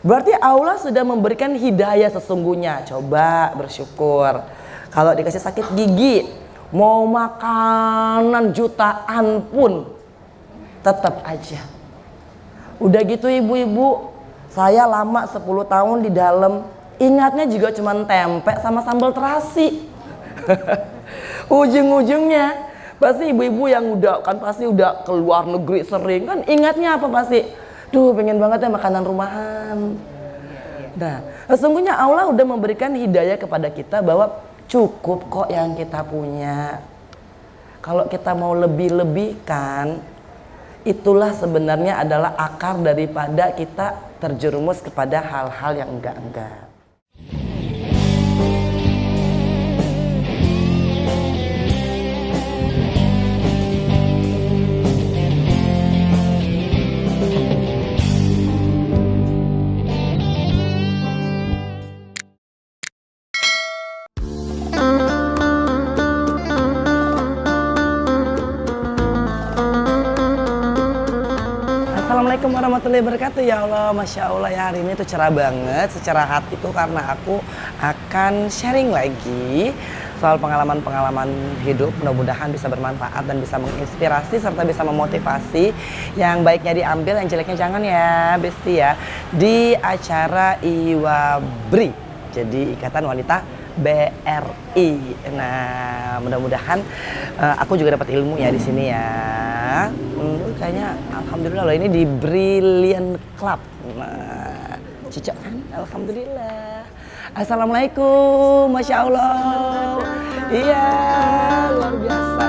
Berarti Allah sudah memberikan hidayah sesungguhnya. Coba bersyukur. Kalau dikasih sakit gigi, mau makanan jutaan pun tetap aja. Udah gitu ibu-ibu, saya lama 10 tahun di dalam, ingatnya juga cuman tempe sama sambal terasi. Ujung-ujungnya pasti ibu-ibu yang udah kan pasti udah keluar negeri sering kan, ingatnya apa pasti? Duh, pengen banget ya makanan rumahan. Nah, sesungguhnya Allah udah memberikan hidayah kepada kita bahwa cukup kok yang kita punya. Kalau kita mau lebih-lebihkan, itulah sebenarnya adalah akar daripada kita terjerumus kepada hal-hal yang enggak-enggak. Assalamualaikum warahmatullahi wabarakatuh. Ya Allah, Masya Allah ya, hari ini tuh cerah banget secara hati tuh karena aku akan sharing lagi soal pengalaman-pengalaman hidup. Mudah-mudahan bisa bermanfaat dan bisa menginspirasi serta bisa memotivasi. Yang baiknya diambil, yang jeleknya jangan ya Besti ya. Di acara IWABRI, jadi Ikatan Wanita BRI. Nah, mudah-mudahan aku juga dapat ilmu ya di sini ya. Kayaknya alhamdulillah loh, ini di Brilliant Club. Nah, cocok kan? Alhamdulillah. Assalamualaikum, Masya Allah. Iya, luar biasa.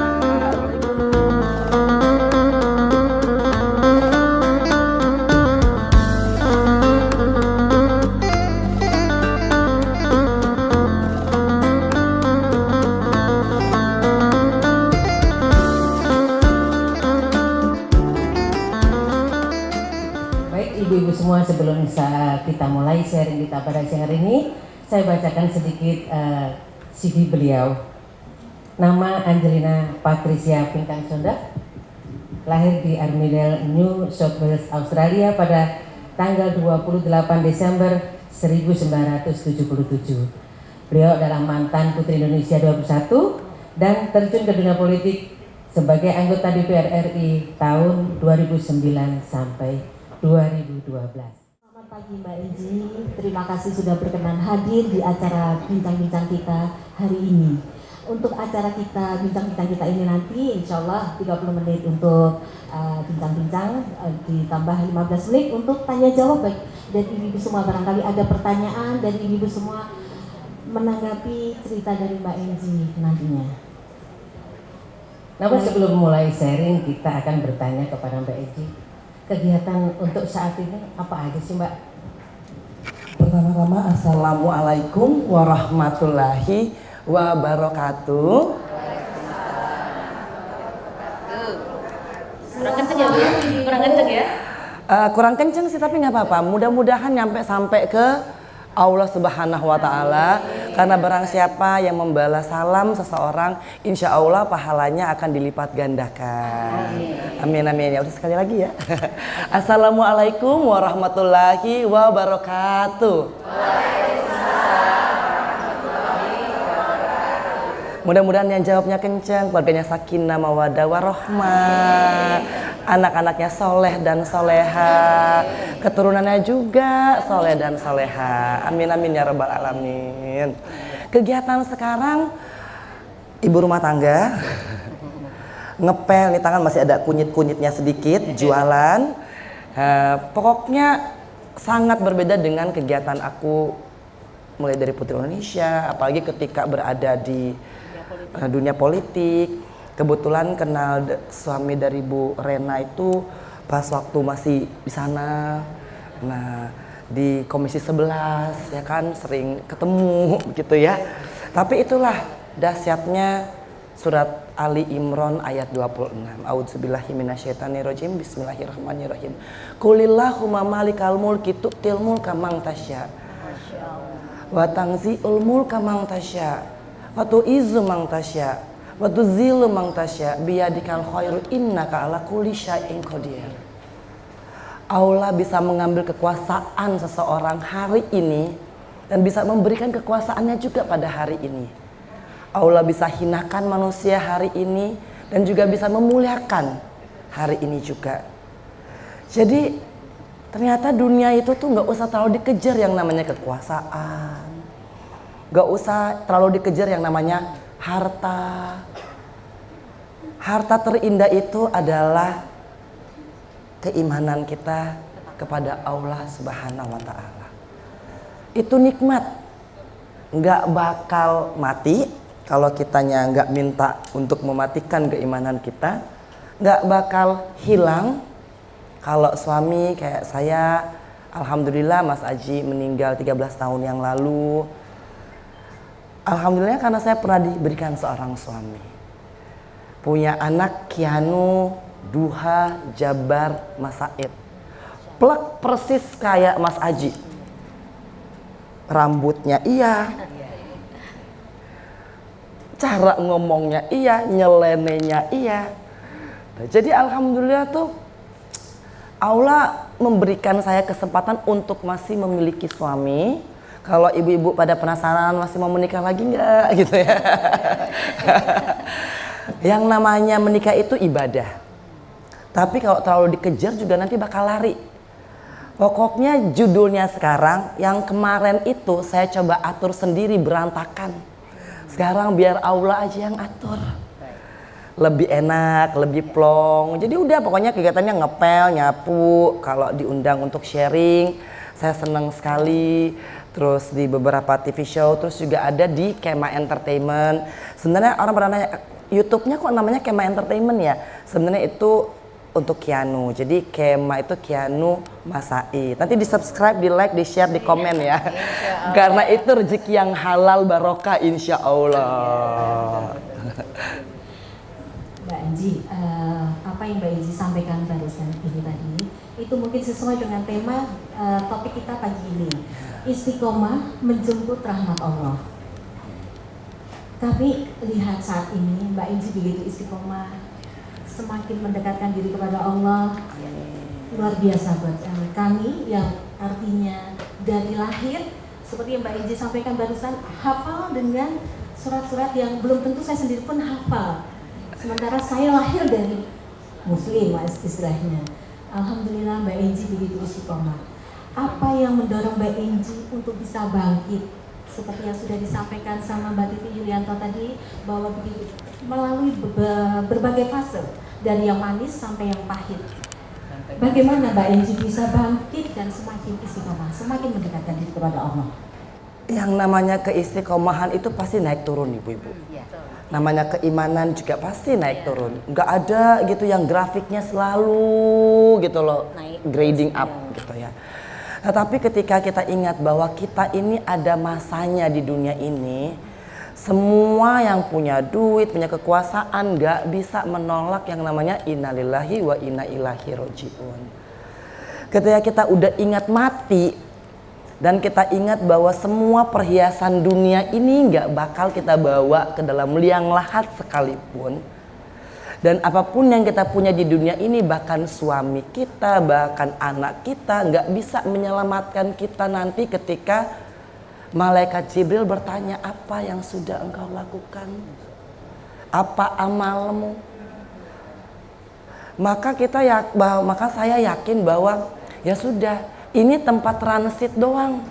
Ibu-ibu semua, sebelum kita mulai sharing kita pada siang hari ini, saya bacakan sedikit CV beliau. Nama Angelina Patricia Pinkan Sonda, lahir di Armidale, New South Wales, Australia pada tanggal 28 Desember 1977. Beliau adalah mantan Putri Indonesia 21 dan terjun ke dunia politik sebagai anggota DPR RI tahun 2009 sampai 2012. Selamat pagi Mbak Enji, terima kasih sudah berkenan hadir di acara bincang-bincang kita hari ini. Untuk acara kita, bincang-bincang kita ini nanti insya Allah 30 menit untuk bincang-bincang, ditambah 15 menit untuk tanya jawab. Baik, dan ibu-ibu semua barangkali ada pertanyaan dan ibu-ibu semua menanggapi cerita dari Mbak Enji nantinya. Namun sebelum mulai sharing, kita akan bertanya kepada Mbak Enji. Kegiatan untuk saat ini apa aja sih Mbak? Pertama-tama Assalamualaikum warahmatullahi wabarakatuh. Kurang kenceng ya Bu? Kurang kenceng ya? Kurang kenceng sih tapi nggak apa-apa. Mudah-mudahan sampai ke Allah Subhanahu wa Ta'ala, karena barang siapa yang membalas salam seseorang, insya Allah pahalanya akan dilipat gandakan. Amin amin. Ya udah sekali lagi ya. Assalamualaikum warahmatullahi wabarakatuh. Mudah-mudahan yang jawabnya kenceng, keluarganya sakinah mawaddah warahmah, anak-anaknya soleh dan soleha, keturunannya juga soleh dan soleha. Amin amin ya rabbal alamin. Kegiatan sekarang ibu rumah tangga, ngepel, nih tangan masih ada kunyit-kunyitnya sedikit, jualan. Pokoknya sangat berbeda dengan kegiatan aku mulai dari Putri Indonesia, apalagi ketika berada di dunia politik. Kebetulan kenal suami dari Bu Rena itu pas waktu masih di sana. Nah, di Komisi 11 ya kan sering ketemu gitu ya. Tapi itulah dahsyatnya surat Ali Imran ayat 26. A'udzubillahi minasyaitonirrajim. Bismillahirrahmanirrahim. Qulillahumma malikal mulki tu'til mulka man tasya. Wa tanzi'ul mulka man tasya. Wa tu'izzu man tasya. Wa tuzillu man tasya biyadikal khairu innaka ala kulli syai'in qadir. Allah bisa mengambil kekuasaan seseorang hari ini dan bisa memberikan kekuasaannya juga pada hari ini. Allah bisa hinakan manusia hari ini dan juga bisa memuliakan hari ini juga. Jadi ternyata dunia itu tuh gak usah terlalu dikejar yang namanya kekuasaan, gak usah terlalu dikejar yang namanya harta. Harta terindah itu adalah keimanan kita kepada Allah Subhanahu wa Ta'ala. Itu nikmat, gak bakal mati kalau kitanya gak minta untuk mematikan keimanan kita, gak bakal hilang. Kalau suami kayak saya, alhamdulillah Mas Aji meninggal 13 tahun yang lalu. Alhamdulillah karena saya pernah diberikan seorang suami. Punya anak Kianu, Duha, Jabar, Mas Said. Plek persis kayak Mas Aji. Rambutnya iya. Cara ngomongnya iya, nyelenenya iya. Jadi alhamdulillah tuh Allah memberikan saya kesempatan untuk masih memiliki suami. Kalau ibu-ibu pada penasaran masih mau menikah lagi nggak gitu ya. Yang namanya menikah itu ibadah. Tapi kalau terlalu dikejar juga nanti bakal lari. Pokoknya judulnya sekarang, yang kemarin itu saya coba atur sendiri berantakan. Sekarang biar Allah aja yang atur. Lebih enak, lebih plong. Jadi udah pokoknya kegiatannya ngepel, nyapu. Kalau diundang untuk sharing, saya senang sekali. Terus di beberapa TV show, terus juga ada di Kema Entertainment. Sebenarnya orang pernah nanya, YouTube-nya kok namanya Kema Entertainment ya? Sebenarnya itu untuk Kianu. Jadi Kema itu Kianu Mas Said. Nanti di subscribe, di like, di share, di komen ya. Karena itu rezeki yang halal barokah insya Allah. Mbak Anji, apa yang Mbak Anji sampaikan barusan ini tadi itu mungkin sesuai dengan tema topik kita pagi ini, istiqomah menjemput rahmat Allah. Tapi lihat saat ini Mbak Anji begitu istiqomah, semakin mendekatkan diri kepada Allah, luar biasa buat kami yang artinya dari lahir seperti yang Mbak Anji sampaikan barusan, hafal dengan surat-surat yang belum tentu saya sendiri pun hafal. Sementara saya lahir dari muslim istilahnya. Alhamdulillah Mbak Enji begitu istiqomah. Apa yang mendorong Mbak Enji untuk bisa bangkit? Seperti yang sudah disampaikan sama Mbak Titi Yulianto tadi, bahwa begitu melalui berbagai fase dari yang manis sampai yang pahit. Bagaimana Mbak Enji bisa bangkit dan semakin istiqomah, semakin mendekatkan diri kepada Allah? Yang namanya keistiqomahan itu pasti naik turun ibu-ibu. Namanya keimanan juga pasti naik turun. Nggak ada gitu yang grafiknya selalu gitu loh, grading up gitu ya. Tetapi ketika kita ingat bahwa kita ini ada masanya di dunia ini, semua yang punya duit, punya kekuasaan nggak bisa menolak yang namanya innalillahi wa inna ilaihi rajiun. Ketika kita udah ingat mati, dan kita ingat bahwa semua perhiasan dunia ini nggak bakal kita bawa ke dalam liang lahat sekalipun. Dan apapun yang kita punya di dunia ini, bahkan suami kita, bahkan anak kita nggak bisa menyelamatkan kita nanti ketika malaikat Jibril bertanya, apa yang sudah engkau lakukan? Apa amalmu? Maka saya yakin bahwa ya sudah, ini tempat transit doang.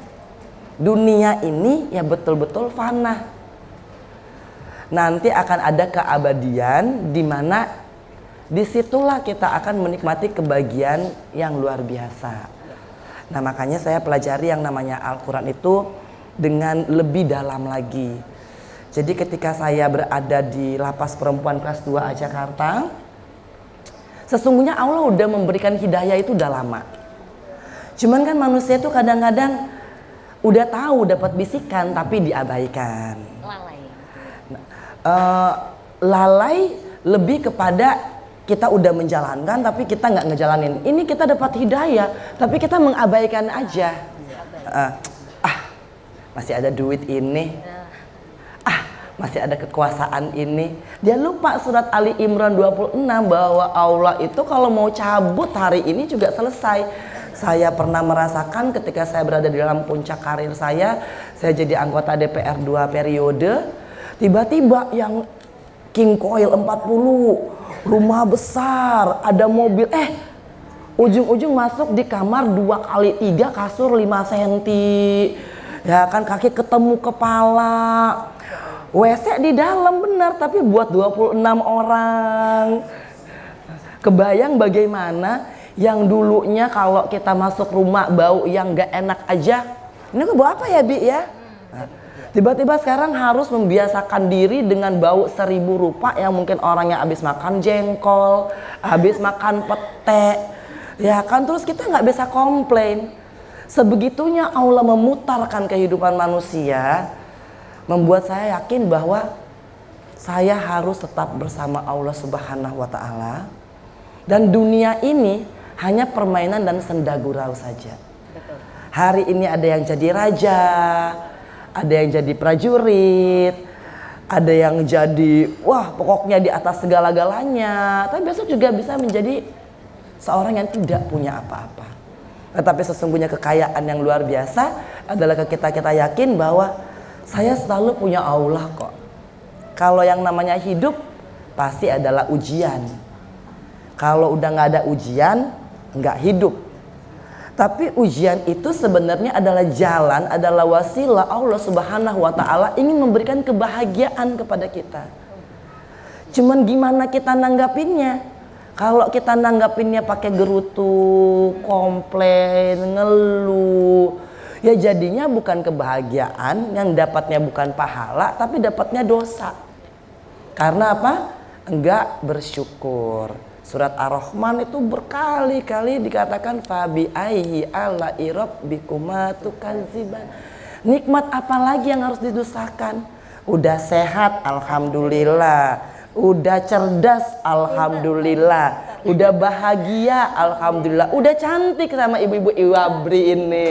Dunia ini ya betul-betul fana. Nanti akan ada keabadian di mana disitulah kita akan menikmati kebahagiaan yang luar biasa. Nah makanya saya pelajari yang namanya Al-Quran itu dengan lebih dalam lagi. Jadi ketika saya berada di lapas perempuan kelas 2 Jakarta, sesungguhnya Allah udah memberikan hidayah itu udah lama. Cuman kan manusia tuh kadang-kadang udah tahu dapat bisikan tapi diabaikan. Lalai lebih kepada kita udah menjalankan tapi kita nggak ngejalanin. Ini kita dapat hidayah tapi kita mengabaikan aja. Masih ada duit ini. masih ada kekuasaan ini. Dia lupa surat Ali Imran 26 bahwa Allah itu kalau mau cabut hari ini juga selesai. Saya pernah merasakan ketika saya berada di dalam puncak karir saya jadi anggota DPR 2 periode, tiba-tiba yang King Coil 40, rumah besar, ada mobil, ujung-ujung masuk di kamar 2x3 kasur 5 cm. Ya kan, kaki ketemu kepala. WC di dalam benar, tapi buat 26 orang. Kebayang bagaimana yang dulunya kalau kita masuk rumah bau yang gak enak aja. Ini bau apa ya Bi ya? Nah, tiba-tiba sekarang harus membiasakan diri dengan bau 1000 rupa yang mungkin orangnya habis makan jengkol, habis makan pete. Ya kan, terus kita nggak bisa komplain. Sebegitunya Allah memutarkan kehidupan manusia, membuat saya yakin bahwa saya harus tetap bersama Allah Subhanahu wa Ta'ala, dan dunia ini hanya permainan dan senda gurau saja. Hari ini ada yang jadi raja, ada yang jadi prajurit, ada yang jadi pokoknya di atas segala-galanya, tapi besok juga bisa menjadi seorang yang tidak punya apa-apa. Tetapi sesungguhnya kekayaan yang luar biasa adalah kita yakin bahwa saya selalu punya Allah kok. Kalau yang namanya hidup pasti adalah ujian. Kalau udah nggak ada ujian, nggak hidup. Tapi ujian itu sebenarnya adalah jalan, adalah wasilah Allah Subhanahu wa Ta'ala ingin memberikan kebahagiaan kepada kita. Cuman gimana kita nanggapinnya? Kalau kita nanggapinnya pakai gerutu, komplain, ngeluh, ya jadinya bukan kebahagiaan, yang dapatnya bukan pahala, tapi dapatnya dosa. Karena apa? Enggak bersyukur. Surat Ar-Rahman itu berkali-kali dikatakan fabi aihi ala rabbikuma tukadziban. Nikmat apa lagi yang harus didustakan? Udah sehat, alhamdulillah. Udah cerdas, alhamdulillah. Udah bahagia, alhamdulillah. Udah cantik sama ibu-ibu Iwabri ini.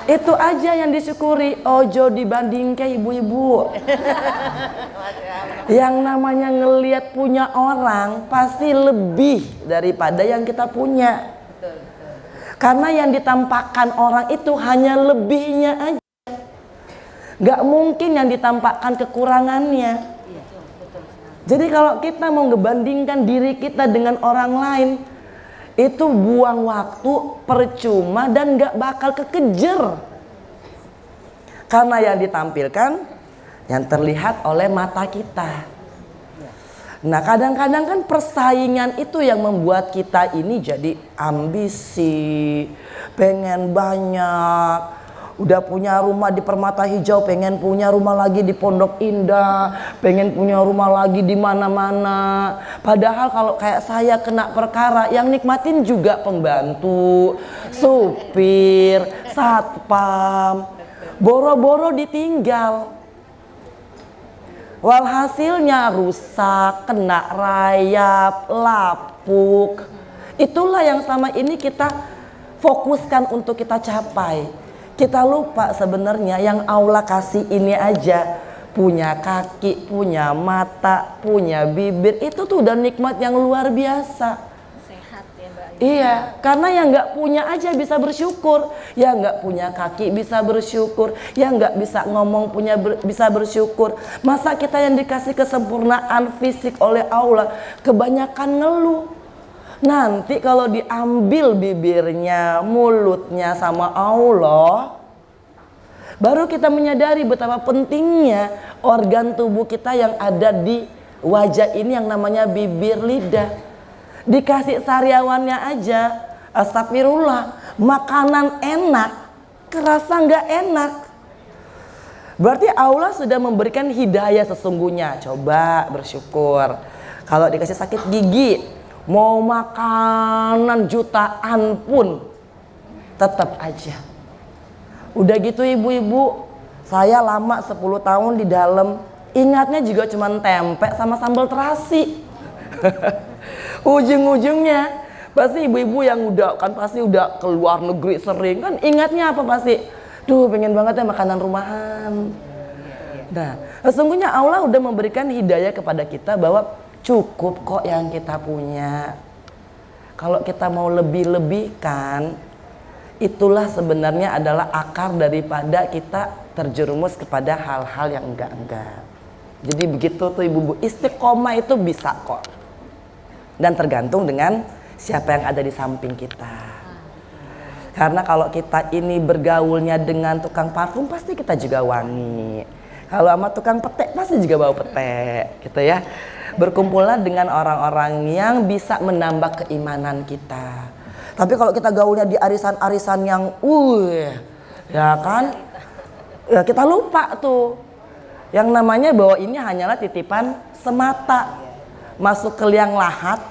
Itu aja yang disyukuri. Ojo dibandingkan ibu-ibu. Yang namanya ngelihat punya orang pasti lebih daripada yang kita punya. Karena yang ditampakkan orang itu hanya lebihnya aja. Gak mungkin yang ditampakkan kekurangannya. Jadi kalau kita mau ngebandingkan diri kita dengan orang lain, itu buang waktu, percuma, dan gak bakal kekejar. Karena yang ditampilkan, yang terlihat oleh mata kita. Nah kadang-kadang kan persaingan itu yang membuat kita ini jadi ambisi, pengen banyak. Udah punya rumah di Permata Hijau, pengen punya rumah lagi di Pondok Indah, pengen punya rumah lagi di mana-mana. Padahal kalau kayak saya kena perkara, yang nikmatin juga pembantu, supir, satpam. Boro-boro ditinggal. Walhasilnya rusak, kena rayap, lapuk. Itulah yang sama ini kita fokuskan untuk kita capai. Kita lupa sebenarnya yang Allah kasih ini aja, punya kaki, punya mata, punya bibir, itu tuh udah nikmat yang luar biasa. Sehat ya Mbak. Iya, karena yang nggak punya aja bisa bersyukur, yang nggak punya kaki bisa bersyukur, yang nggak bisa ngomong bisa bersyukur. Masa kita yang dikasih kesempurnaan fisik oleh Allah kebanyakan ngeluh? Nanti kalau diambil bibirnya, mulutnya sama Allah, baru kita menyadari betapa pentingnya organ tubuh kita yang ada di wajah ini yang namanya bibir lidah. Dikasih sariawannya aja, astagfirullah, makanan enak, kerasa nggak enak. Berarti Allah sudah memberikan hidayah sesungguhnya. Coba bersyukur. Kalau dikasih sakit gigi, mau makanan jutaan pun tetap aja. Udah gitu ibu-ibu, saya lama 10 tahun di dalam, ingatnya juga cuma tempe sama sambal terasi. Ujung-ujungnya pasti ibu-ibu yang udah kan pasti udah keluar negeri sering kan ingatnya apa pasti Duh, pengen banget ya makanan rumahan. Nah, sesungguhnya Allah udah memberikan hidayah kepada kita bahwa cukup kok yang kita punya. Kalau kita mau lebih-lebihkan, itulah sebenarnya adalah akar daripada kita terjerumus kepada hal-hal yang enggak-enggak. Jadi begitu tuh ibu-ibu, istiqomah itu bisa kok. Dan tergantung dengan siapa yang ada di samping kita. Karena kalau kita ini bergaulnya dengan tukang parfum, pasti kita juga wangi. Kalau sama tukang petek, pasti juga bau petek, gitu ya. Berkumpullah dengan orang-orang yang bisa menambah keimanan kita. Tapi kalau kita gaulnya di arisan-arisan yang, ya kan, ya kita lupa tuh. Yang namanya bahwa ini hanyalah titipan semata. Masuk ke liang lahat,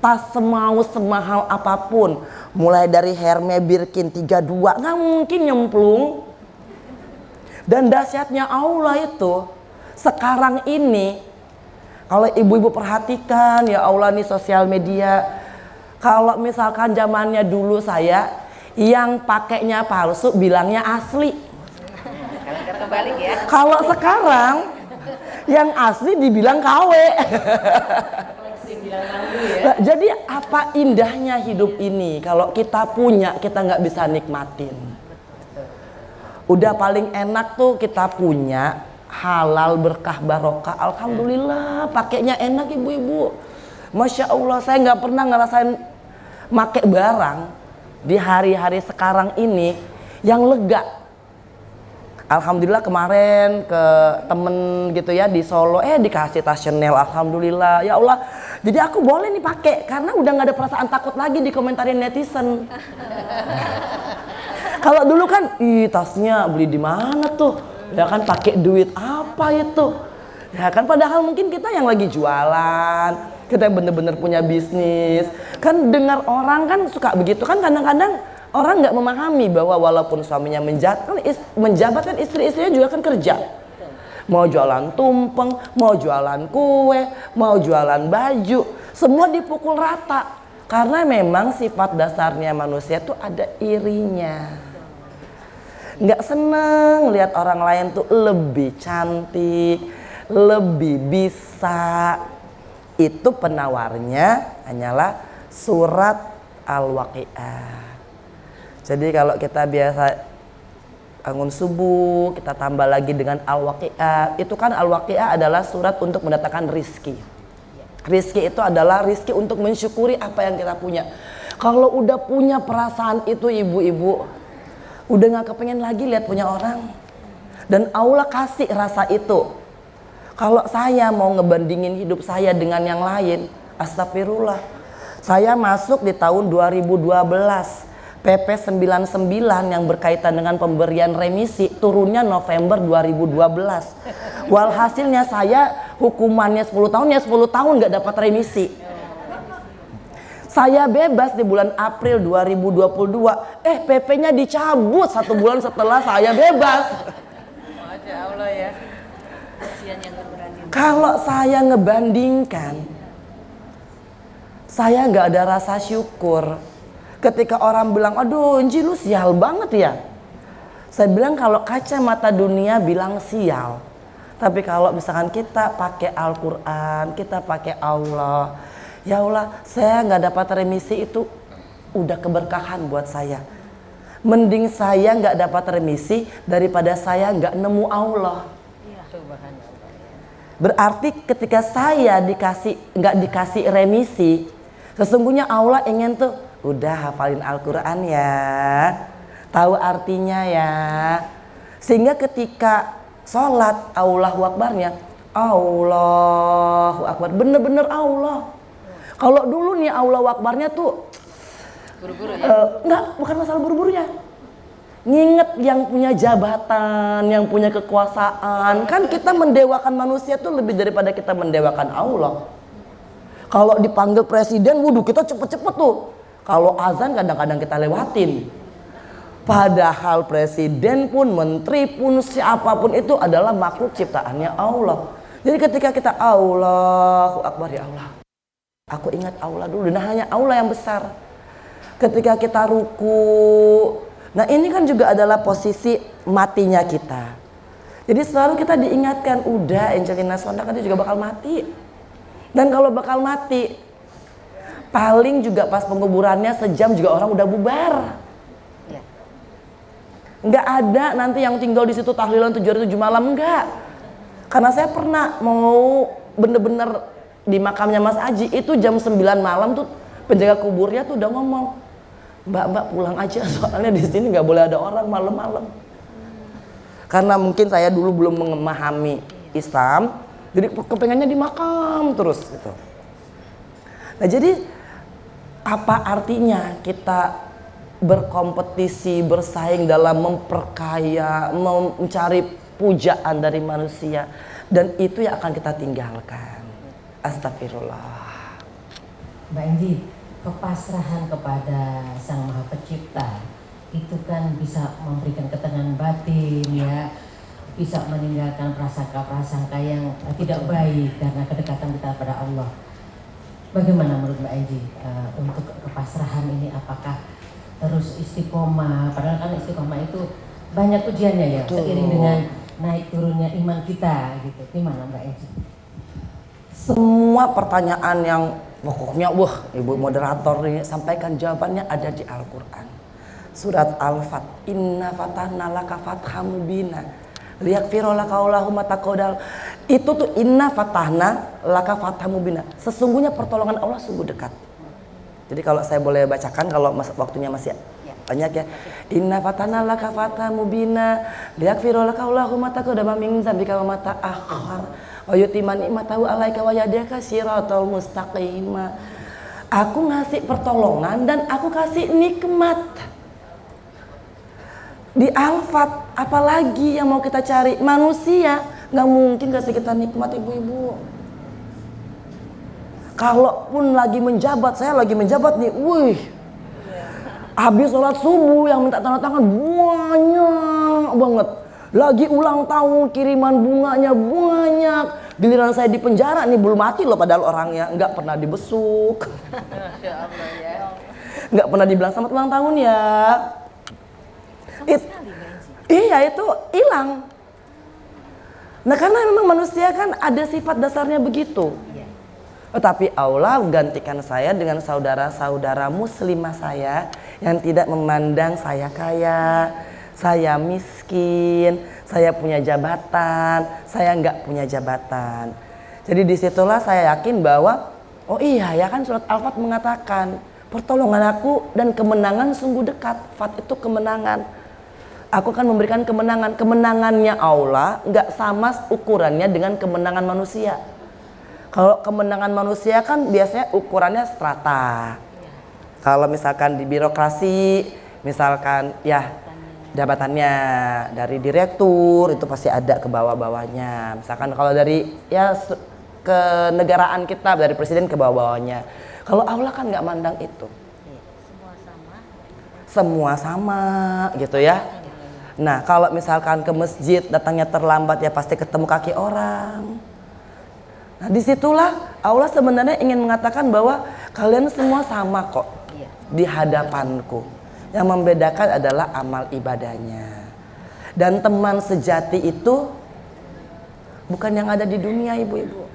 tas semau semahal apapun, mulai dari Hermes Birkin 32 nggak mungkin nyemplung. Dan dahsyatnya Allah itu sekarang ini, kalau ibu-ibu perhatikan ya Allah nih sosial media, kalau misalkan zamannya dulu saya yang pakainya palsu bilangnya asli. Sekarang kebalik ya. Kalau sekarang yang asli dibilang KW. Nah, jadi apa indahnya hidup ini kalau kita punya, kita nggak bisa nikmatin. Udah paling enak tuh kita punya halal berkah barokah, alhamdulillah pakainya enak ibu-ibu. Masya Allah, saya nggak pernah ngerasain make barang di hari-hari sekarang ini yang lega. Alhamdulillah kemarin ke temen gitu ya di Solo, dikasih tas Chanel, alhamdulillah ya Allah. Jadi aku boleh nih pakai karena udah nggak ada perasaan takut lagi dikomentarin netizen. Kalau dulu kan, tasnya beli di mana tuh? Ya kan pakai duit apa itu? Ya kan padahal mungkin kita yang lagi jualan, kita yang bener-bener punya bisnis. Kan dengar orang kan suka begitu kan, kadang-kadang orang nggak memahami bahwa walaupun suaminya menjabat kan istri-istrinya juga kan kerja. Mau jualan tumpeng, mau jualan kue, mau jualan baju, semua dipukul rata. Karena memang sifat dasarnya manusia tuh ada irinya. Nggak seneng lihat orang lain tuh lebih cantik, lebih bisa. Itu penawarnya hanyalah surat Al-Waqiah. Jadi kalau kita biasa bangun subuh, kita tambah lagi dengan Al-Waqiah. Itu kan Al-Waqiah adalah surat untuk mendatangkan rizki. Rizki itu adalah rizki untuk mensyukuri apa yang kita punya. Kalau udah punya perasaan itu ibu-ibu, udah gak kepengen lagi lihat punya orang. Dan Allah kasih rasa itu. Kalau saya mau ngebandingin hidup saya dengan yang lain, astagfirullah. Saya masuk di tahun 2012, PP 99 yang berkaitan dengan pemberian remisi turunnya November 2012. Walhasilnya saya hukumannya 10 tahun, ya 10 tahun gak dapat remisi. Saya bebas di bulan April 2022. PP-nya dicabut 1 bulan setelah saya bebas. Masya Allah ya. Kasihan yang berani. Kalau saya ngebandingkan, saya nggak ada rasa syukur. Ketika orang bilang, aduh Enji lu sial banget ya. Saya bilang kalau kacamata dunia bilang sial. Tapi kalau misalkan kita pakai Al-Quran, kita pakai Allah, ya Allah, saya nggak dapat remisi itu udah keberkahan buat saya. Mending saya nggak dapat remisi daripada saya nggak nemu Allah. Berarti ketika saya nggak dikasih remisi, sesungguhnya Allah ingin tuh udah hafalin Al-Quran ya, tahu artinya ya, sehingga ketika sholat Allahu Akbarnya Allahu Akbar, bener-bener Allah. Kalau dulu nih Allahu Akbarnya tuh Buru-buru ya? enggak, bukan masalah buru-burunya. Nginget yang punya jabatan, yang punya kekuasaan. Kan kita mendewakan manusia tuh lebih daripada kita mendewakan Allah. Kalau dipanggil presiden, wuduh kita cepet-cepet tuh. Kalau azan kadang-kadang kita lewatin. Padahal presiden pun, menteri pun, siapapun itu adalah makhluk ciptaannya Allah. Jadi ketika kita Allahu Akbar, ya Allah, aku ingat Allah dulu, dan hanya Allah yang besar. Ketika kita ruku, Nah ini kan juga adalah posisi matinya kita. Jadi selalu kita diingatkan, udah Angelina Sondakh nanti juga bakal mati. Dan kalau bakal mati, paling juga pas penguburannya sejam juga orang udah bubar. Nggak ada nanti yang tinggal di situ tahlilan 7 hari 7 malam, enggak. Karena saya pernah mau bener-bener di makamnya Mas Aji itu jam 9 malam tuh penjaga kuburnya tuh udah ngomong, Mbak pulang aja soalnya di sini nggak boleh ada orang malam-malam. Karena mungkin saya dulu belum memahami Islam, jadi kepengennya di makam terus gitu. Nah jadi apa artinya kita berkompetisi, bersaing dalam memperkaya, mencari pujaan dari manusia, dan itu yang akan kita tinggalkan. Astagfirullah. Mbak Enji, kepasrahan kepada Sang Maha Pencipta itu kan bisa memberikan ketenangan batin ya, bisa meninggalkan prasangka-prasangka yang tidak baik karena kedekatan kita pada Allah. Bagaimana menurut Mbak Enji untuk kepasrahan ini, apakah terus istiqomah? Padahal kan istiqomah itu banyak ujiannya ya, seiring dengan naik turunnya iman kita gitu. Gimana Mbak Enji? Semua pertanyaan yang pokoknya Ibu moderator ini sampaikan jawabannya ada di Al-Quran. Surat Al-Fat, inna fatahna laka fatham mubina liyakfira laka Allahu ma taqaddama. Itu tuh inna fatahna laka fatham mubina. Sesungguhnya pertolongan Allah sungguh dekat. Jadi kalau saya boleh bacakan kalau waktunya masih banyak ya. Inna fatahna laka fatham mubina liyakfira laka Allahu ma taqaddama min dzambika wa ma ta'akhkhar wa yutimma ni'matahu 'alaika wa yahdika siratal mustaqim. Aku ngasih pertolongan dan aku kasih nikmat. Di Al-Fat, apalagi yang mau kita cari? Manusia nggak mungkin kasih kita nikmat, ibu-ibu. Kalaupun lagi menjabat, saya lagi menjabat nih, habis sholat subuh yang minta tanda tangan banyak banget. Lagi ulang tahun, kiriman bunganya banyak. Giliran saya di penjara nih, belum mati loh padahal orangnya, nggak pernah dibesuk, nggak pernah dibilang selamat ulang tahun ya. Iya itu hilang. Nah karena memang manusia kan ada sifat dasarnya begitu. Tetapi Allah gantikan saya dengan saudara-saudara muslimah saya yang tidak memandang saya kaya, saya miskin, saya punya jabatan, saya nggak punya jabatan. Jadi disitulah saya yakin bahwa oh iya ya kan surat Al-Fat mengatakan pertolongan aku dan kemenangan sungguh dekat. Fat itu kemenangan. Aku akan memberikan kemenangan. Kemenangannya Allah nggak sama ukurannya dengan kemenangan manusia. Kalau kemenangan manusia kan biasanya ukurannya strata. Kalau misalkan di birokrasi, misalkan ya jabatannya dari direktur itu pasti ada ke bawah-bawahnya. Misalkan kalau dari ya kenegaraan kita dari presiden ke bawah-bawahnya. Kalau Allah kan nggak mandang itu. Semua sama gitu ya. Nah kalau misalkan ke masjid datangnya terlambat ya pasti ketemu kaki orang. Nah disitulah Allah sebenarnya ingin mengatakan bahwa kalian semua sama kok di hadapanku. Yang membedakan adalah amal ibadahnya. Dan teman sejati itu bukan yang ada di dunia ibu-ibu.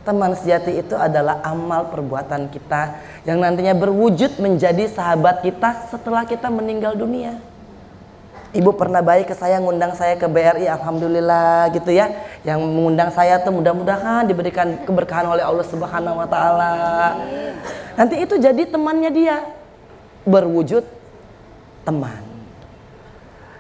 Teman sejati itu adalah amal perbuatan kita yang nantinya berwujud menjadi sahabat kita setelah kita meninggal dunia. Ibu pernah baik ke saya, ngundang saya ke BRI, alhamdulillah gitu ya. Yang mengundang saya tuh mudah-mudahan diberikan keberkahan oleh Allah Subhanahu wa taala. Nanti itu jadi temannya dia. Berwujud teman.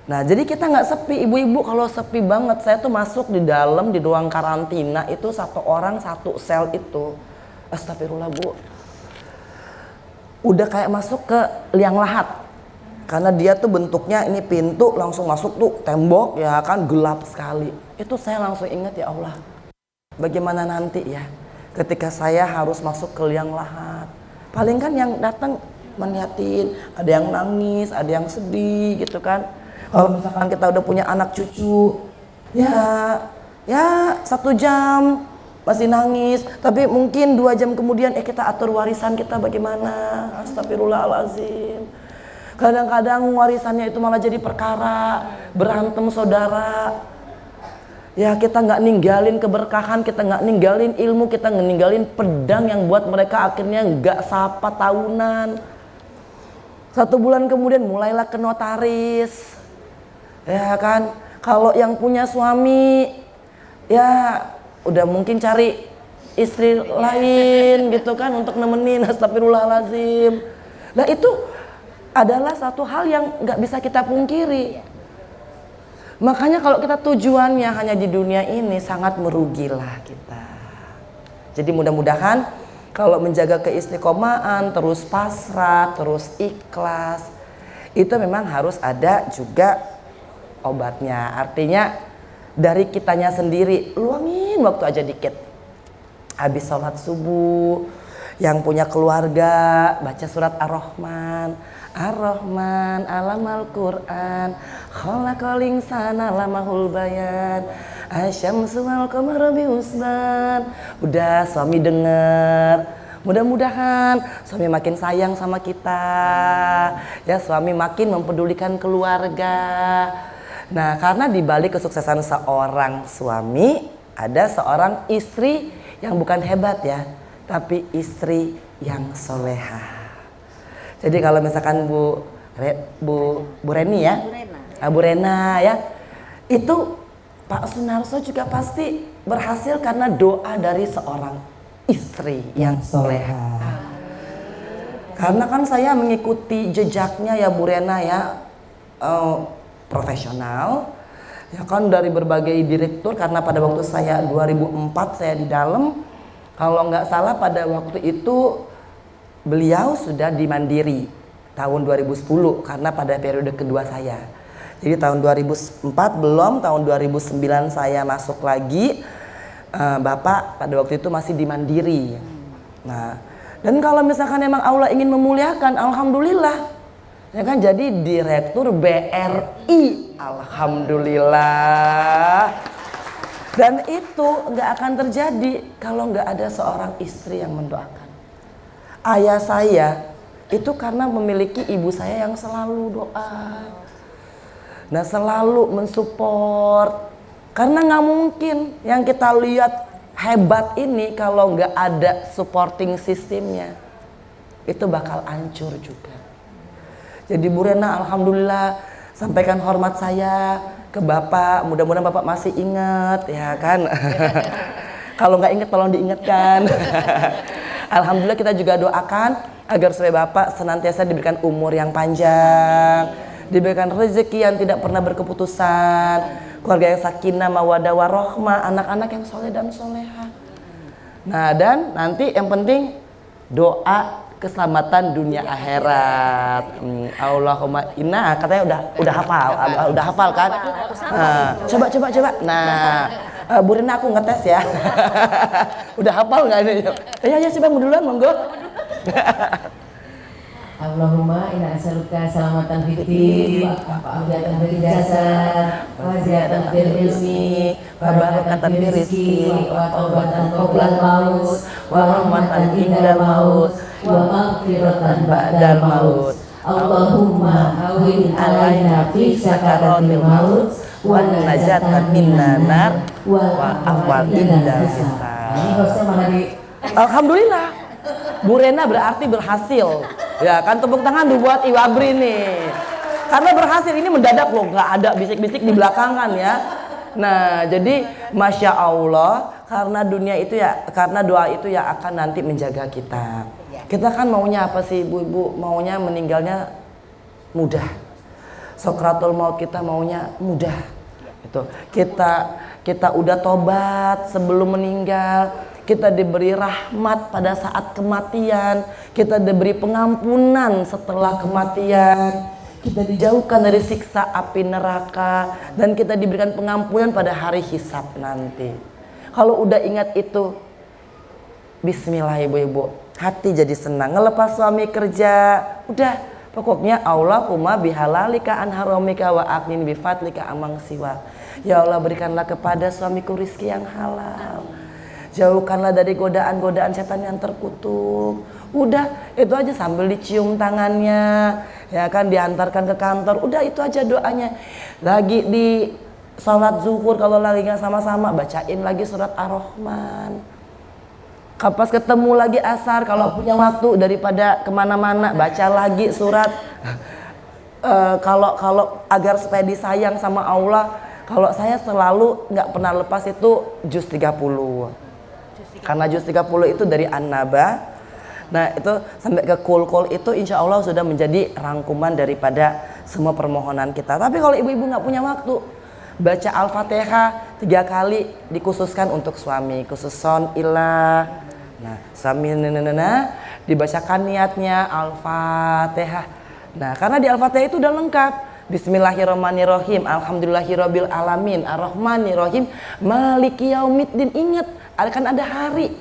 Nah, jadi kita nggak sepi, ibu-ibu. Kalau sepi banget, saya tuh masuk di dalam di ruang karantina itu satu orang satu sel itu. Astagfirullah, Bu. Udah kayak masuk ke liang lahat. Karena dia tuh bentuknya ini pintu langsung masuk tuh tembok ya kan gelap sekali. Itu saya langsung ingat ya Allah. Bagaimana nanti ya ketika saya harus masuk ke liang lahat. Paling kan yang datang melihatin, ada yang nangis, ada yang sedih gitu kan. Kalau misalkan kita udah punya anak cucu, ya 1 jam masih nangis, tapi mungkin 2 jam kemudian kita atur warisan kita bagaimana. Astagfirullahaladzim. Kadang-kadang warisannya itu malah jadi perkara, berantem saudara. Ya kita nggak ninggalin keberkahan, kita nggak ninggalin ilmu, kita nggak ninggalin pedang yang buat mereka akhirnya nggak sapa tahunan. 1 bulan kemudian mulailah ke notaris. Ya kan, kalau yang punya suami ya udah mungkin cari istri lain gitu kan untuk nemenin, astagfirullahaladzim. Nah itu adalah satu hal yang nggak bisa kita pungkiri. Makanya kalau kita tujuannya hanya di dunia ini sangat merugilah kita. Jadi mudah-mudahan kalau menjaga keistiqomahan, terus pasrah, terus ikhlas, itu memang harus ada juga obatnya. Artinya dari kitanya sendiri, luangin waktu aja dikit. Habis sholat subuh, yang punya keluarga baca surat Ar-Rahman. Ar-Rahman alamal Qur'an khalaqal insana lamahul bayan asyamsu wal qamaru bihusban. Udah suami denger, mudah-mudahan suami makin sayang sama kita ya, suami makin mempedulikan keluarga. Nah karena dibalik kesuksesan seorang suami ada seorang istri yang bukan hebat ya, tapi istri yang solehah. Jadi kalau misalkan Bu Reni ya, Bu Rena ya, itu Pak Sunarso juga pasti berhasil karena doa dari seorang istri yang soleha. Karena kan saya mengikuti jejaknya ya Bu Rena ya, profesional, ya kan dari berbagai direktur. Karena pada waktu saya 2004 saya di dalam, kalau nggak salah pada waktu itu beliau sudah di Mandiri tahun 2010 karena pada periode kedua saya. Jadi tahun 2004 belum, tahun 2009 saya masuk lagi. Bapak pada waktu itu masih di Mandiri. Nah, dan kalau misalkan emang Allah ingin memuliakan, alhamdulillah. Ya kan jadi direktur BRI, alhamdulillah. Dan itu nggak akan terjadi kalau nggak ada seorang istri yang mendoakan. Ayah saya itu karena memiliki ibu saya yang selalu doa, nah selalu mensupport. Karena nggak mungkin yang kita lihat hebat ini kalau nggak ada supporting sistemnya, itu bakal hancur juga. Jadi Bu Rena alhamdulillah sampaikan hormat saya ke Bapak, mudah-mudahan Bapak masih ingat ya kan. Kalau nggak ingat tolong diingatkan. Alhamdulillah kita juga doakan agar supaya Bapak senantiasa diberikan umur yang panjang, diberikan rezeki yang tidak pernah berkeputusan, keluarga yang sakinah, mawaddah, warohmah, anak-anak yang soleh dan soleha. Nah dan nanti yang penting doa keselamatan dunia akhirat. Allahumma inna, katanya udah hafal kan? Nah, coba. Nah, Bu Rina aku ngetes ya. Udah hafal nggak ini? Ya sih Bang, duluan monggo. Allahumma inna as'aluka salamatan fiddin, wa'afiyatan fil jasad, wa ziyadatan fil ilmi, wa barakatan fil rizqi, wa taubatan qoblal maut, wa rahmatan indal maut, wa maghfiratan ba'dal maut. Allahumma hawwin alaina fi sakaratil maut, wa najatan minan nar, wa afwan indal hisab. Ini hostnya mana di? Alhamdulillah, Bu Rena berarti berhasil. Ya kan, tepuk tangan buat Iwabri nih. Karena berhasil, ini mendadak loh, nggak ada bisik-bisik di belakangan ya. Nah, jadi Masya Allah, karena dunia itu ya, karena doa itu ya akan nanti menjaga kita. Kita kan maunya apa sih ibu-ibu? Maunya meninggalnya mudah. Sokratul maut kita maunya mudah. Itu kita udah tobat sebelum meninggal. Kita diberi rahmat pada saat kematian, kita diberi pengampunan setelah kematian, kita dijauhkan dari siksa api neraka, dan kita diberikan pengampunan pada hari hisab nanti. Kalau udah ingat itu, bismillah ibu-ibu, hati jadi senang. Ngelepas suami kerja, udah pokoknya Allahumma bihalalika an haramika wa aqnin bifadlika amang siwa. Ya Allah, berikanlah kepada suamiku rizki yang halal. Jauhkanlah dari godaan-godaan setan yang terkutuk. Udah itu aja sambil dicium tangannya, ya kan, diantarkan ke kantor. Udah itu aja doanya. Lagi di sholat zuhur kalau lagi nggak sama-sama bacain lagi surat Ar-Rahman. Kapas ketemu lagi asar kalau punya waktu daripada kemana-mana baca lagi surat. Kalau agar supaya disayang sama Allah, kalau saya selalu nggak pernah lepas itu juz 30. Karena juz 30 itu dari An-Naba. Nah itu sampai ke kul itu insya Allah sudah menjadi rangkuman daripada semua permohonan kita. Tapi kalau ibu-ibu nggak punya waktu, baca Al-Fatihah 3 kali dikhususkan untuk suami, khususon ilah. Nah suami dibacakan niatnya Al-Fatihah. Nah karena di Al-Fatihah itu udah lengkap. Bismillahirrahmanirrahim, Alhamdulillahirabbil alamin, Ar-Rahmanirrahim, Maliki Yaumiddin. Ingat, kan ada hari.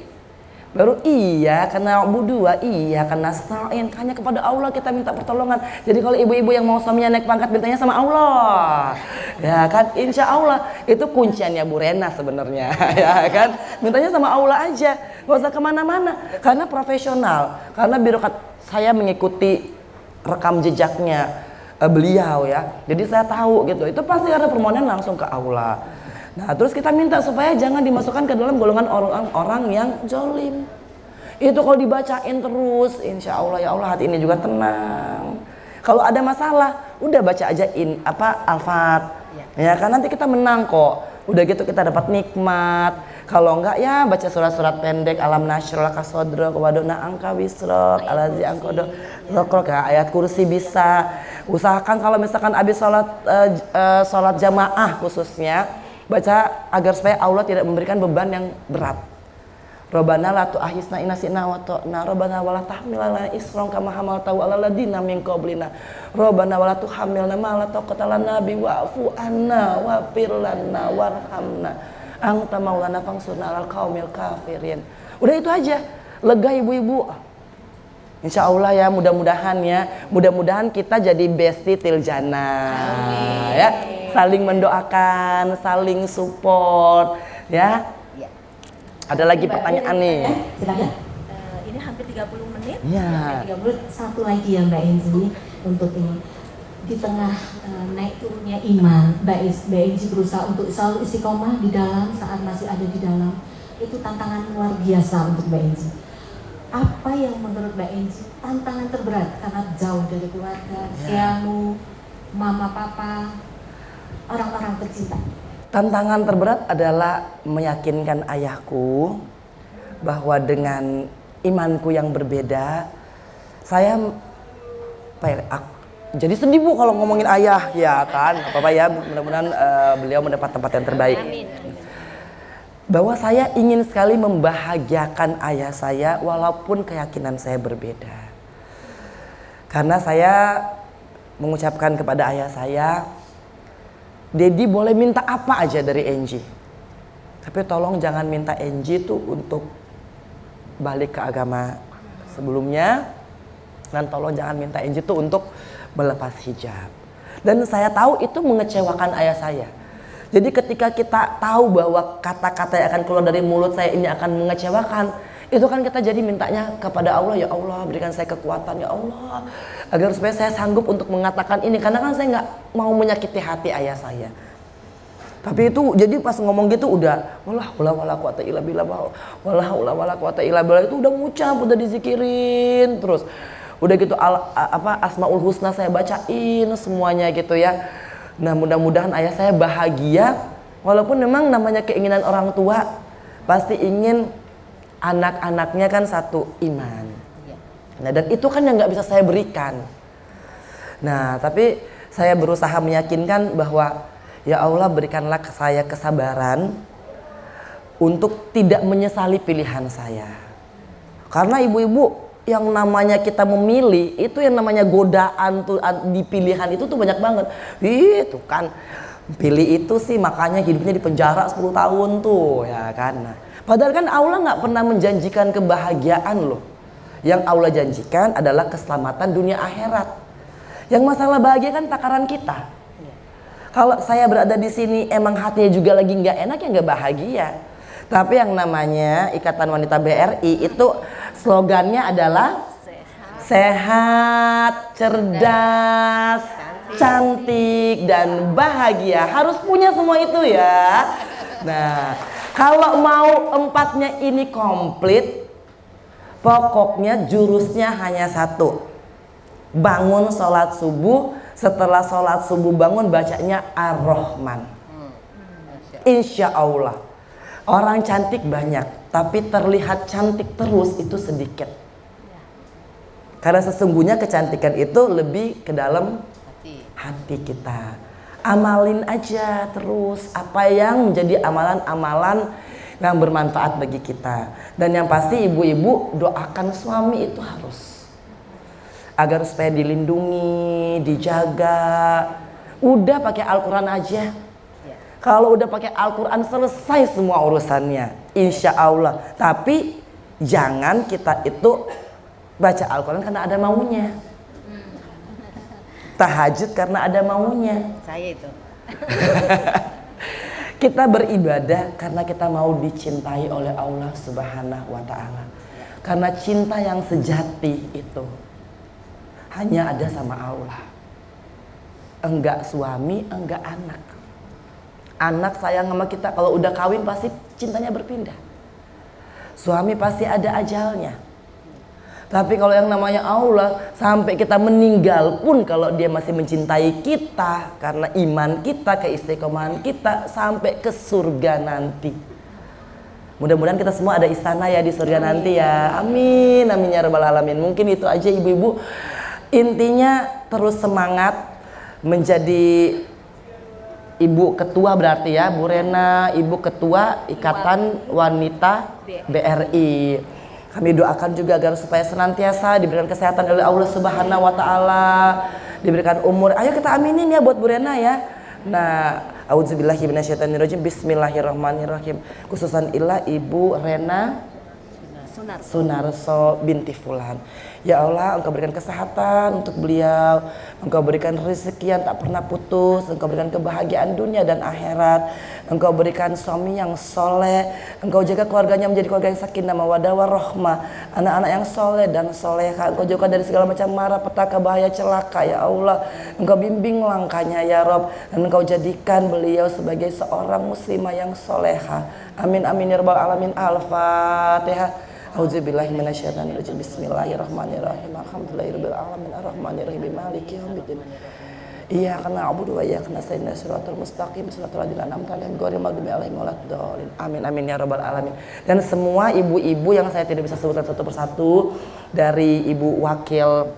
Baru iya karena budua, iya karena nasta'in, hanya kepada Allah kita minta pertolongan. Jadi kalau ibu-ibu yang mau suaminya naik pangkat mintanya sama Allah, ya kan, insya Allah itu kunciannya Bu Rena sebenarnya, ya kan, mintanya sama Allah aja, nggak usah kemana-mana. Karena profesional, karena birokrat, saya mengikuti rekam jejaknya beliau ya, jadi saya tahu gitu, itu pasti ada permohonan langsung ke Allah. Nah terus kita minta supaya jangan dimasukkan ke dalam golongan orang-orang yang jolim. Itu kalau dibacain terus, insya Allah ya Allah hati ini juga tenang. Kalau ada masalah, udah baca aja Al-Fat, ya kan, nanti kita menang kok. Udah gitu kita dapat nikmat. Kalau enggak ya baca surat-surat pendek, alam nasyrah laka sadrak wa wada'na anka wisrak alazi angkodo rokrok, ya, ayat kursi bisa. Usahakan kalau misalkan habis sholat jamaah khususnya, baca agar supaya Allah tidak memberikan beban yang berat. Rabbana la tu'akhizna in nasina wa ta'na, Rabbana wala tahmilna isran kama hamaltahu 'alal ladzina min qablina, Rabbana wala tuhammilna ma la taqata lana bi wa'fu anna waghfir lana warhamna anta maulana fansurna 'alal qaumil kafirin. Udah itu aja, lega ibu-ibu. Insya Allah ya, mudah-mudahan kita jadi bestie til jannah, ya. Saling mendoakan, saling support, ya. Ada lagi pertanyaan nih. Silakan. Ini hampir 30 menit. Ya. 30, satu lagi ya Mbak Enzi untuk ini. Di tengah naik turunnya iman, Mbak Enzi berusaha untuk selalu istiqomah di dalam saat masih ada di dalam. Itu tantangan luar biasa untuk Mbak Enzi. Apa yang menurut Mbak Enzi tantangan terberat karena jauh dari keluarga, ilmu, mama papa, orang-orang tercinta? Tantangan terberat adalah meyakinkan ayahku bahwa dengan imanku yang berbeda, saya jadi sedih Bu kalau ngomongin ayah, ya kan, apa-apa ya, mudah-mudahan beliau mendapat tempat yang terbaik. Amin. Bahwa saya ingin sekali membahagiakan ayah saya walaupun keyakinan saya berbeda. Karena saya mengucapkan kepada ayah saya, Dedi boleh minta apa aja dari Angie, tapi tolong jangan minta Angie tuh untuk balik ke agama sebelumnya, dan tolong jangan minta Angie tuh untuk melepas hijab. Dan saya tahu itu mengecewakan ayah saya. Jadi ketika kita tahu bahwa kata-kata yang akan keluar dari mulut saya ini akan mengecewakan, itu kan kita jadi mintanya kepada Allah, ya Allah berikan saya kekuatan ya Allah, agar supaya saya sanggup untuk mengatakan ini, karena kan saya nggak mau menyakiti hati ayah saya. Tapi itu jadi pas ngomong gitu udah wala haula wala quwata illa billah, wala haula wala quwata illa billah, itu udah ngucap, udah dizikirin terus. Udah gitu Asmaul Husna saya bacain semuanya gitu ya. Nah mudah-mudahan ayah saya bahagia, walaupun memang namanya keinginan orang tua pasti ingin anak-anaknya kan satu iman. Nah dan itu kan yang nggak bisa saya berikan. Nah tapi saya berusaha meyakinkan bahwa ya Allah berikanlah saya kesabaran untuk tidak menyesali pilihan saya. Karena ibu-ibu yang namanya kita memilih itu yang namanya godaan tuh di pilihan itu tuh banyak banget. Itu kan pilih itu sih makanya hidupnya di penjara 10 tahun tuh ya kan. Nah, padahal kan Allah nggak pernah menjanjikan kebahagiaan loh. Yang Allah janjikan adalah keselamatan dunia akhirat. Yang masalah bahagia kan takaran kita. Kalau saya berada di sini emang hatinya juga lagi nggak enak ya nggak bahagia. Tapi yang namanya Ikatan Wanita BRI itu slogannya adalah sehat, cerdas, cantik, dan bahagia. Harus punya semua itu ya. Nah, kalau mau empatnya ini komplit, pokoknya jurusnya hanya satu. Bangun sholat subuh, setelah sholat subuh bangun bacanya Ar-Rahman. Insya Allah. Orang cantik banyak, tapi terlihat cantik terus itu sedikit. Karena sesungguhnya kecantikan itu lebih ke dalam hati kita. Amalin aja terus apa yang menjadi amalan-amalan yang bermanfaat bagi kita. Dan yang pasti ibu-ibu doakan suami itu harus, agar supaya dilindungi, dijaga. Udah pakai Al-Quran aja. Kalau udah pakai Al-Quran selesai semua urusannya, insya Allah. Tapi jangan kita itu baca Al-Quran karena ada maunya. Tahajud karena ada maunya. Saya itu. Kita beribadah karena kita mau dicintai oleh Allah Subhanahu wa Ta'ala. Karena cinta yang sejati itu hanya ada sama Allah. Enggak suami, enggak anak. Anak sayang sama kita, kalau udah kawin pasti cintanya berpindah. Suami pasti ada ajalnya. Tapi kalau yang namanya Allah, sampai kita meninggal pun kalau dia masih mencintai kita karena iman kita, keistiqomahan kita sampai ke surga nanti. Mudah-mudahan kita semua ada istana ya di surga nanti ya. Amin, amin ya rabbal alamin. Mungkin itu aja ibu-ibu. Intinya terus semangat menjadi Ibu Ketua berarti ya, Bu Rena, Ibu Ketua Ikatan Wanita BRI. Kami doakan juga agar supaya senantiasa diberikan kesehatan oleh Allah Subhanahu wa Ta'ala, diberikan umur. Ayo kita aminin ya buat Bu Rena ya. Nah, auzubillahi minasyaitonirrajim. Bismillahirrahmanirrahim. Khususan ilah Ibu Rena Sunarso binti Fulan. Ya Allah, Engkau berikan kesehatan untuk beliau, Engkau berikan rezeki yang tak pernah putus, Engkau berikan kebahagiaan dunia dan akhirat, Engkau berikan suami yang soleh, Engkau jaga keluarganya menjadi keluarga yang sakinah mawaddah warahmah, anak-anak yang soleh dan soleha, Engkau jauhkan dari segala macam mara, petaka, bahaya, celaka. Ya Allah, Engkau bimbing langkahnya ya Rob, dan Engkau jadikan beliau sebagai seorang muslimah yang soleha. Amin amin ya rabbal alamin. Al-Fatihah. Auzubillahi minasyaitonirrajim. Bismillahirrahmanirrahim. Alhamdulillahirabbil alamin arrahmanirrahim maliki yaumiddin. Iyyaka na'budu wa iyyaka nasta'in shiratal mustaqim shiratal ladzina an'amta 'alaihim ghairil maghdubi 'alaihim waladdallin. Amin amin ya rabbal alamin. Dan semua ibu-ibu yang saya tidak bisa sebutkan satu persatu, dari Ibu Wakil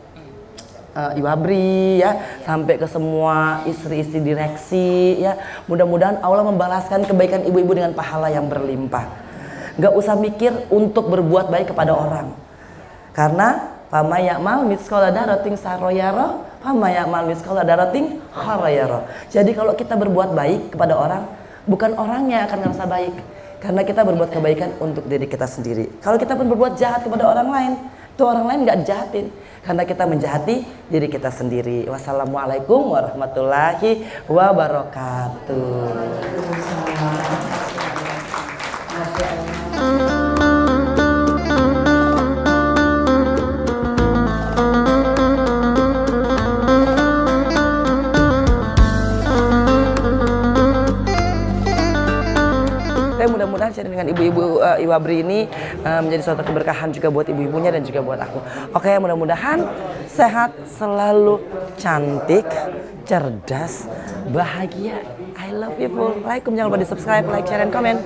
Iwabri ya sampai ke semua istri-istri direksi ya, mudah-mudahan Allah membalaskan kebaikan ibu-ibu dengan pahala yang berlimpah. Gak usah mikir untuk berbuat baik kepada orang, karena fama ya'mal mithqala dzarratin sarrayara fama ya'mal mithqala dzarratin kharayara. Jadi kalau kita berbuat baik kepada orang, bukan orangnya akan ngerasa baik, karena kita berbuat kebaikan untuk diri kita sendiri. Kalau kita pun berbuat jahat kepada orang lain, itu orang lain gak jahatin, karena kita menjahati diri kita sendiri. Wassalamualaikum warahmatullahi wabarakatuh. Mudah-mudahan sharing dengan ibu-ibu Iwabri ini menjadi suatu keberkahan juga buat ibu-ibunya dan juga buat aku. Oke, mudah-mudahan sehat selalu, cantik, cerdas, bahagia. I love you full. Like, jangan lupa di subscribe, like, share, dan komen.